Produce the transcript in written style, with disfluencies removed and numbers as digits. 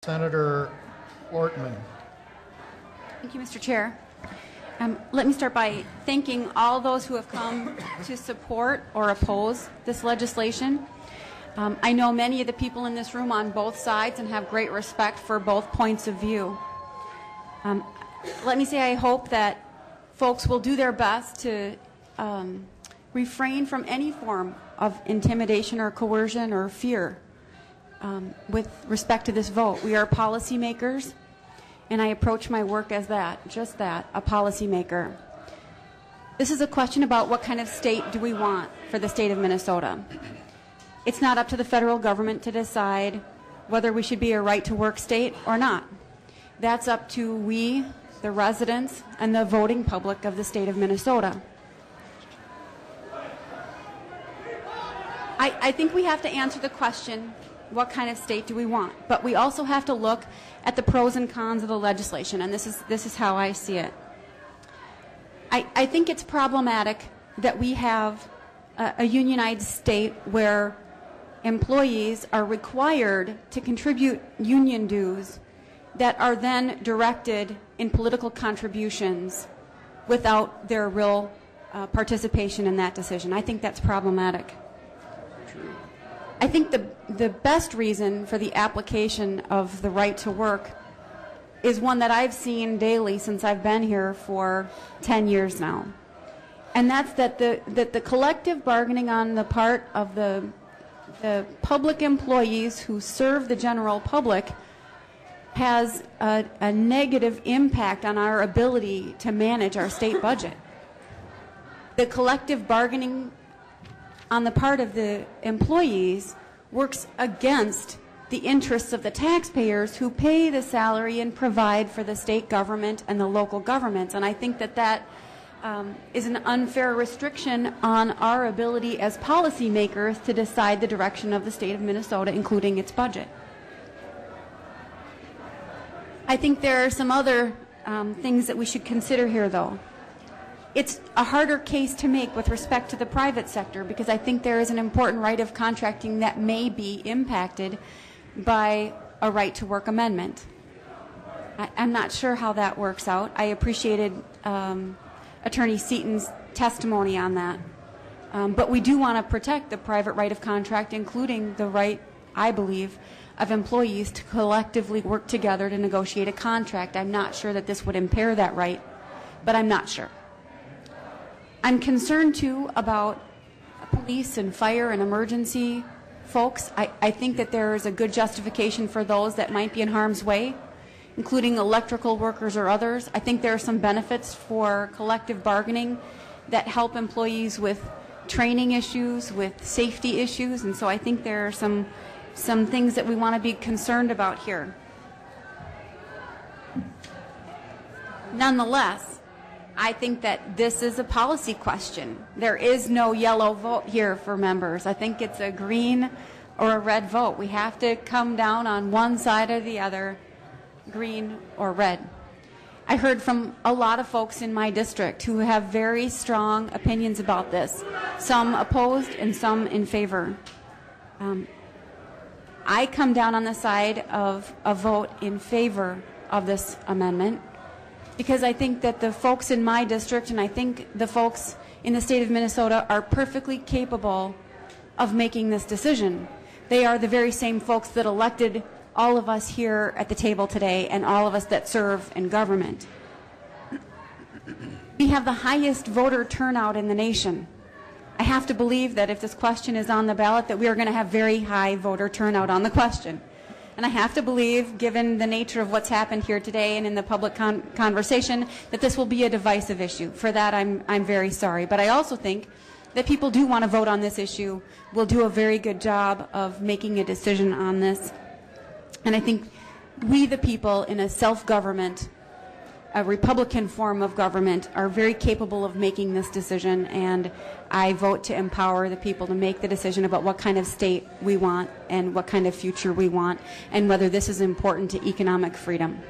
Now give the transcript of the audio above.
Senator Ortman. Thank you, Mr. Chair. Let me start by thanking all those who have come to support or oppose this legislation. I know many of the people in this room on both sides and have great respect for both points of view. Let me say I hope that folks will do their best to refrain from any form of intimidation or coercion or fear with respect to this vote. We are policymakers, and I approach my work as that, just that, a policymaker. This is a question about what kind of state do we want for the state of Minnesota. It's not up to the federal government to decide whether we should be a right-to-work state or not. That's up to we, the residents, and the voting public of the state of Minnesota. I think we have to answer the question, what kind of state do we want? But we also have to look at the pros and cons of the legislation, and this is how I see it. I think it's problematic that we have a unionized state where employees are required to contribute union dues that are then directed in political contributions without their real participation in that decision. I think that's problematic. I think the best reason for the application of the right to work is one that I've seen daily since I've been here for 10 years now. And that's that the collective bargaining on the part of the public employees who serve the general public has a negative impact on our ability to manage our state budget. The collective bargaining on the part of the employees works against the interests of the taxpayers who pay the salary and provide for the state government and the local governments. And I think that is an unfair restriction on our ability as policymakers to decide the direction of the state of Minnesota, including its budget. I think there are some other things that we should consider here, though. It's a harder case to make with respect to the private sector because I think there is an important right of contracting that may be impacted by a right-to-work amendment. I'm not sure how that works out. I appreciated Attorney Seaton's testimony on that. But we do want to protect the private right of contract, including the right, I believe, of employees to collectively work together to negotiate a contract. I'm not sure that this would impair that right, but I'm not sure. I'm concerned, too, about police and fire and emergency folks. I think that there is a good justification for those that might be in harm's way, including electrical workers or others. I think there are some benefits for collective bargaining that help employees with training issues, with safety issues, and so I think there are some things that we want to be concerned about here. Nonetheless, I think that this is a policy question. There is no yellow vote here for members. I think it's a green or a red vote. We have to come down on one side or the other, green or red. I heard from a lot of folks in my district who have very strong opinions about this, some opposed and some in favor. I come down on the side of a vote in favor of this amendment, because I think that the folks in my district and I think the folks in the state of Minnesota are perfectly capable of making this decision. They are the very same folks that elected all of us here at the table today and all of us that serve in government. We have the highest voter turnout in the nation. I have to believe that if this question is on the ballot that we are going to have very high voter turnout on the question. And I have to believe, given the nature of what's happened here today and in the public conversation, that this will be a divisive issue. For that, I'm very sorry. But I also think that people do want to vote on this issue. We'll do a very good job of making a decision on this. And I think we, the people, in a self-government, a Republican form of government, are very capable of making this decision, and I vote to empower the people to make the decision about what kind of state we want and what kind of future we want and whether this is important to economic freedom.